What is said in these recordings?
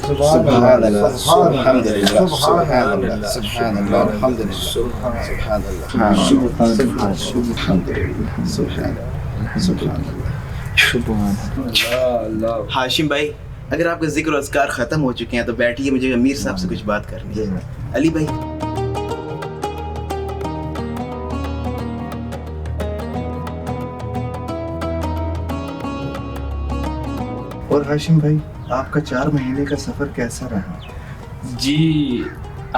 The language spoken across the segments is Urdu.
سبحان اللہ الحمد للہ سبحان اللہ سبحان اللہ الحمد للہ سبحان اللہ الحمد للہ سبحان اللہ. ہاشم بھائی اگر آپ کا ذکر و اذکار ختم ہو چکے ہیں تو بیٹھیے, مجھے امیر صاحب سے کچھ بات کرنی ہے. علی بھائی اور ہاشم بھائی آپ کا 4 مہینے کا سفر کیسا رہا؟ جی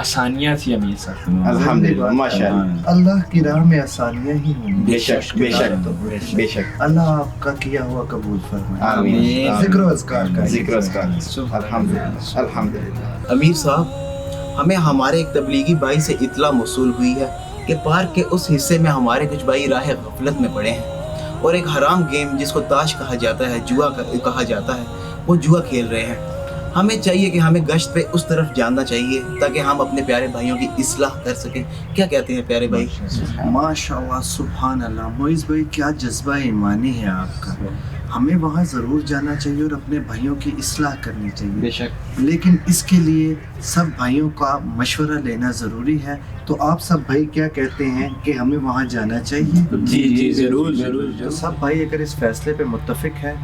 آسانیاں تھی امیر صاحب. الحمدللہ ماشاءاللہ. اللہ کی راہ میں آسانیاں ہی ہوں. بے شک بے شک بے شک. اللہ آپ کا کیا ہوا قبول فرمائے. آمین. ذکر و اذکار کا ذکر و اذکار. الحمدللہ الحمدللہ. امیر صاحب ہمیں ہمارے ایک تبلیغی بھائی سے اطلاع موصول ہوئی ہے کہ پارک کے اس حصے میں ہمارے کچھ بھائی راہ غفلت میں پڑے ہیں اور ایک حرام گیم جس کو تاش کہا جاتا ہے, جوا کہا جاتا ہے, وہ جوا کھیل رہے ہیں. ہمیں چاہیے کہ ہمیں گشت پہ اس طرف جاننا چاہیے تاکہ ہم اپنے پیارے بھائیوں کی اصلاح کر سکیں. کیا کہتے ہیں پیارے بھائی؟ ماشاء اللہ سبحان اللہ. معیز بھائی کیا جذبہ ایمانی ہے آپ کا. ہمیں وہاں ضرور جانا چاہیے اور اپنے بھائیوں کی اصلاح کرنی چاہیے. بے شک. لیکن اس کے لیے سب بھائیوں کا مشورہ لینا ضروری ہے. تو آپ سب بھائی کیا کہتے ہیں کہ ہمیں وہاں جانا چاہیے؟ جی جی ضرور ضرور. تو سب بھائی اگر اس فیصلے پہ متفق ہے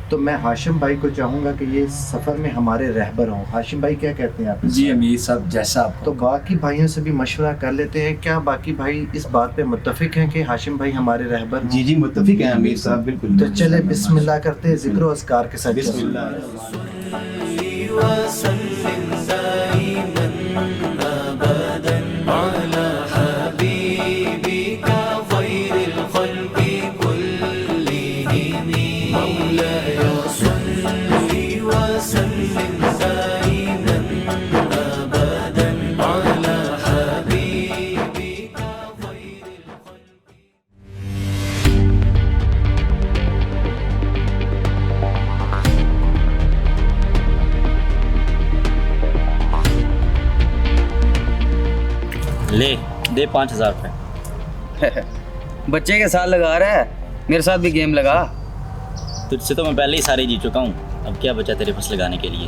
تو میں ہاشم بھائی کو چاہوں گا کہ یہ سفر میں ہمارے رہبر ہوں. ہاشم بھائی کیا کہتے ہیں آپ؟ جی امیر صاحب جیسا آپ. تو باقی بھائیوں سے بھی مشورہ کر لیتے ہیں. کیا باقی بھائی اس بات پہ متفق ہیں کہ ہاشم بھائی ہمارے رہبر ہوں؟ جی جی متفق ہیں امیر صاحب بالکل. تو چلے بسم اللہ کرتے ہیں, ذکر و اذکار کے ساتھ. بسم اللہ. لے دے 5000 روپے. بچے کے ساتھ لگا رہا ہے, میرے ساتھ بھی گیم لگا. تجھ سے تو میں پہلے ہی سارے جیت چکا ہوں, اب کیا بچا تیرے پاس لگانے کے لیے.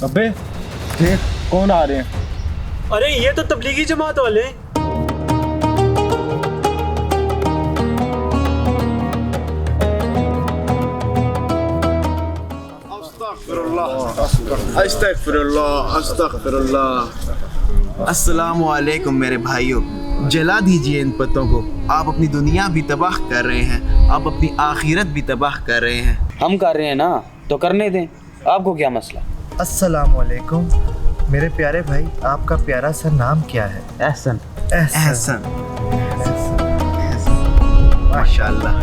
ابے دیکھ کون آ رہے ہیں. ارے یہ تو تبلیغی جماعت والے ہیں. استغفر اللہ استغفر اللہ. السلام علیکم میرے بھائیوں, جلا دیجئے ان پتوں کو. آپ اپنی دنیا بھی تباہ کر رہے ہیں, آپ اپنی آخرت بھی تباہ کر رہے ہیں. ہم کر رہے ہیں نا تو کرنے دیں, آپ کو کیا مسئلہ. السلام علیکم میرے پیارے بھائی, آپ کا پیارا سا نام کیا ہے؟ احسن. احسن ماشاء اللہ.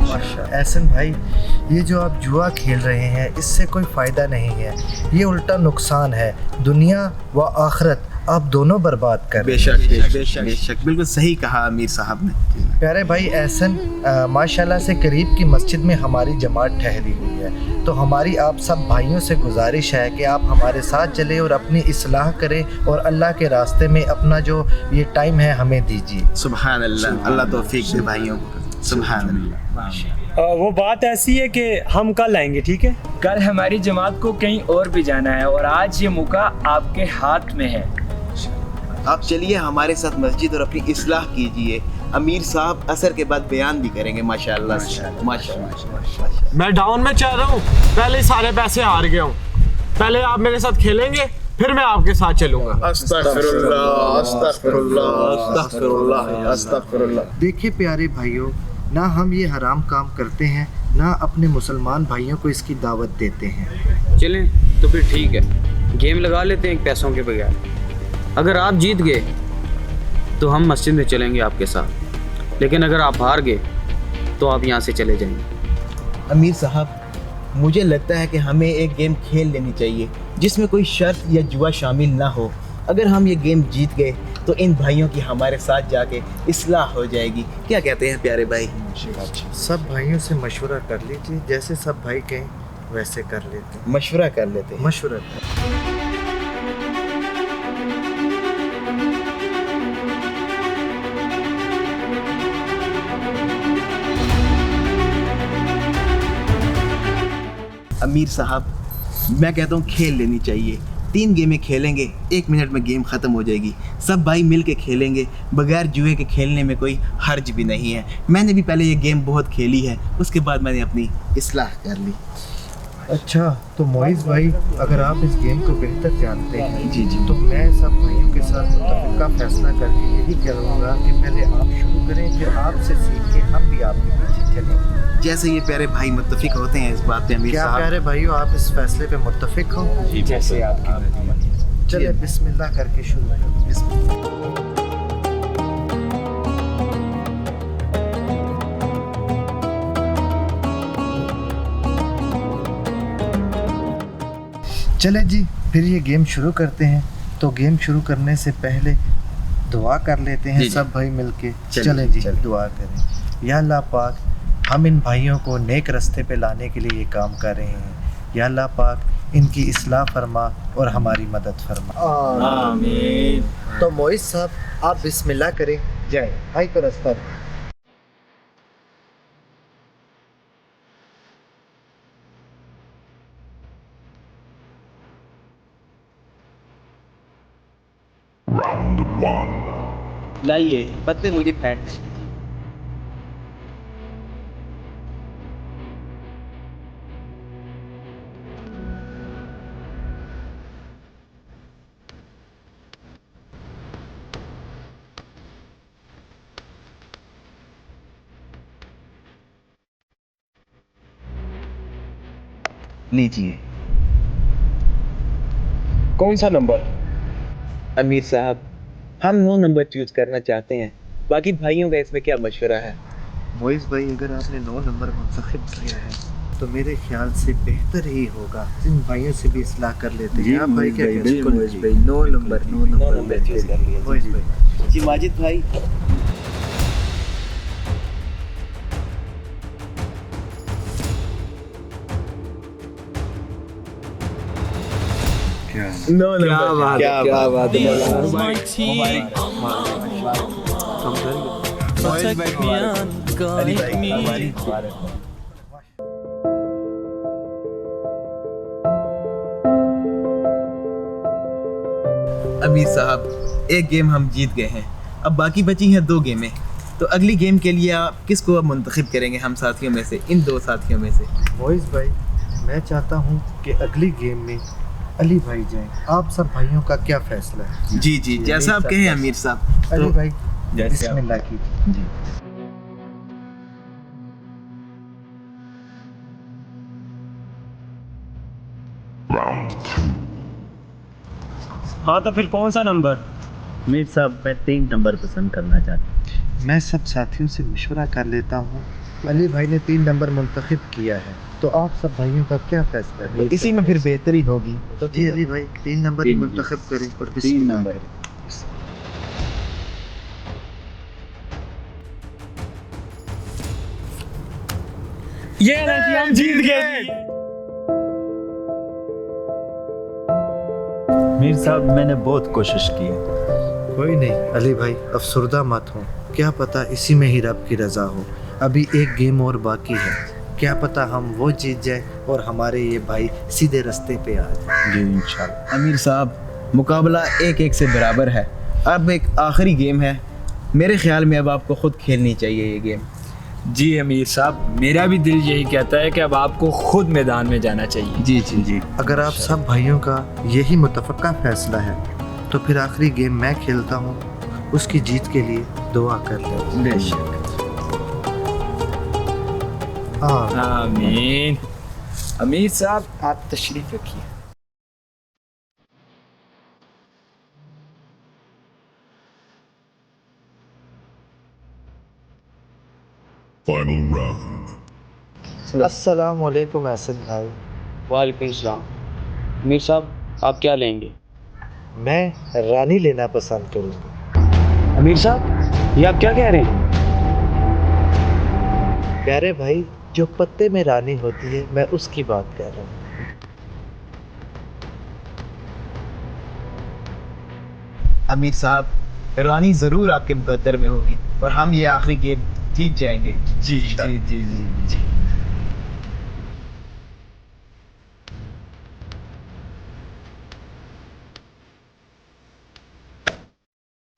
احسن بھائی یہ جو آپ جوا کھیل رہے ہیں اس سے کوئی فائدہ نہیں ہے, یہ الٹا نقصان ہے. دنیا و آخرت آپ دونوں برباد کر رہے ہیں. بے شک بالکل صحیح کہا امیر صاحب نے. پیارے بھائی احسن ماشاءاللہ سے قریب کی مسجد میں ہماری جماعت ٹھہری ہوئی ہے, تو ہماری آپ سب بھائیوں سے گزارش ہے کہ آپ ہمارے ساتھ چلیں اور اپنی اصلاح کریں اور اللہ کے راستے میں اپنا جو یہ ٹائم ہے ہمیں دیجیے. سبحان اللہ, اللہ توفیق دے بھائیوں کو. سبحان اللہ. وہ بات ایسی ہے کہ ہم کل آئیں گے, ٹھیک ہے؟ کل ہماری جماعت کو کہیں اور بھی جانا ہے اور آج یہ موقع آپ کے ہاتھ میں ہے. آپ چلیے ہمارے ساتھ مسجد اور اپنی اصلاح کیجیے. امیر صاحب عصر کے بعد بیان بھی کریں گے. ماشاءاللہ ماشاءاللہ. میں ڈاؤن میں چل رہا ہوں, پہلے ہی سارے پیسے ہار گیا ہوں. پہلے آپ میرے ساتھ کھیلیں گے پھر میں آپ کے ساتھ چلوں گا. استغفر اللہ استغفر اللہ استغفر اللہ استغفر اللہ. دیکھیے پیارے بھائیوں, نہ ہم یہ حرام کام کرتے ہیں نہ اپنے مسلمان بھائیوں کو اس کی دعوت دیتے ہیں. چلیں تو پھر ٹھیک ہے, گیم لگا لیتے ہیں پیسوں کے بغیر. اگر آپ جیت گئے تو ہم مسجد میں چلیں گے آپ کے ساتھ, لیکن اگر آپ ہار گئے تو آپ یہاں سے چلے جائیں گے. امیر صاحب مجھے لگتا ہے کہ ہمیں ایک گیم کھیل لینی چاہیے جس میں کوئی شرط یا جوا شامل نہ ہو. اگر ہم یہ گیم جیت گئے تو ان بھائیوں کی ہمارے ساتھ جا کے اصلاح ہو جائے گی. کیا کہتے ہیں پیارے بھائی؟ سب بھائیوں سے مشورہ کر لیجیے, جیسے سب بھائی کہیں ویسے کر لیتے ہیں. مشورہ کر لیتے ہیں. مشورہ امیر صاحب میں کہتا ہوں کھیل لینی چاہیے. 3 گیمیں کھیلیں گے 1 منٹ میں گیم ختم ہو جائے گی. سب بھائی مل کے کھیلیں گے, بغیر جوئے کے کھیلنے میں کوئی حرج بھی نہیں ہے. میں نے بھی پہلے یہ گیم بہت کھیلی ہے, اس کے بعد میں نے اپنی اصلاح کر لی. اچھا تو معیز بھائی اگر آپ اس گیم کو بہتر جانتے ہیں جی تو میں سب بھائیوں کے ساتھ متفقہ فیصلہ کر کے یہی کروں گا کہ پہلے آپ شروع کریں, پھر آپ سے سیکھ کے ہم بھی آپ کے پیچھے چلیں. جیسے یہ پیارے بھائی متفق ہوتے ہیں اس بات پہ. امیر کیا صاحب پیارے بھائیوں آپ اس فیصلے پہ متفق ہو؟ جیسے آپ کی مرضی. چلے بسم اللہ کر کے شروع کریں. بسم اللہ. چلے جی پھر یہ گیم شروع کرتے ہیں. تو گیم شروع کرنے سے پہلے دعا کر لیتے ہیں جی. سب بھائی مل کے. چلیں جی دعا کریں. یا اللہ پاک ہم ان بھائیوں کو نیک رستے پہ لانے کے لیے یہ کام کر رہے ہیں. یا اللہ پاک ان کی اصلاح فرما اور ہماری مدد فرما. آمین. تو معیز صاحب آپ بسم اللہ کریں. جائیں بھائی کو رستہ دیں. لائیے پتے مجھے پھینٹ. لیجیے. کون سا نمبر؟ امیر صاحب ہم 9 نمبر چوز کرنا چاہتے ہیں, باقی بھائیوں کا اس میں کیا مشورہ ہے؟ معیز بھائی اگر آپ نے 9 نمبر منتخب کیا ہے تو میرے خیال سے بہتر ہی ہوگا ان بھائیوں سے بھی اصلاح کر لیتے ہیں. آپ بھائی کیا کہتے ہیں؟ بالکل 9 نمبر چوز کر لیا. معیز بھائی جی ماجد بھائی. کیا بات امیر صاحب ایک گیم ہم جیت گئے ہیں, اب باقی بچی ہیں 2 گیمیں. تو اگلی گیم کے لیے آپ کس کو منتخب کریں گے ہم ساتھیوں میں سے, ان 2 ساتھیوں میں سے؟ معیز بھائی میں چاہتا ہوں کہ اگلی گیم میں علی بھائی جائیں. آپ سب بھائیوں کا کیا فیصلہ ہے؟ جی جیسا آپ کہیں امیر صاحب. علی بھائی بسم اللہ کیجیے. جی ہاں تو پھر کون سا نمبر؟ میر صاحب میں 3 نمبر پسند کرنا چاہتا ہوں. میں سب ساتھیوں سے مشورہ کر لیتا ہوں. علی بھائی نے 3 نمبر منتخب کیا ہے تو آپ سب بھائیوں کا کیا فیصلہ ہے؟ اسی میں پھر بہتری ہوگی. جی علی بھائی 3 نمبر ہی منتخب کریں اور 3 نمبر. یہ جی ہم جیت گئے. میر صاحب میں نے بہت کوشش کی ہے. کوئی نہیں علی بھائی افسردہ مت ہوں, کیا پتہ اسی میں ہی رب کی رضا ہو. ابھی ایک گیم اور باقی ہے, کیا پتہ ہم وہ جیت جائے اور ہمارے یہ بھائی سیدھے رستے پہ آ جائیں. جی انشاءاللہ. امیر صاحب مقابلہ 1-1 سے برابر ہے. اب ایک آخری گیم ہے, میرے خیال میں اب آپ کو خود کھیلنی چاہیے یہ گیم. جی امیر صاحب میرا بھی دل یہی کہتا ہے کہ اب آپ کو خود میدان میں جانا چاہیے. جی اگر آپ سب بھائیوں کا یہی متفقہ فیصلہ ہے تو پھر آخری گیم میں کھیلتا ہوں, اس کی جیت کے لیے دعا کر لیں. بے شک. آمین. امیر صاحب آپ تشریف رکھیے. السلام علیکم احسن بھائی. وعلیکم السلام. میر صاحب آپ کیا لیں گے؟ میں رانی لینا پسند کروں گا. امیر صاحب یہ آپ کیا کہہ رہے ہیں؟ پیارے بھائی جو پتے میں رانی ہوتی ہے میں اس کی بات کر رہا ہوں. امیر صاحب رانی ضرور آپ کے مقدر میں ہوگی اور ہم یہ آخری گیم جیت جائیں گے. جی.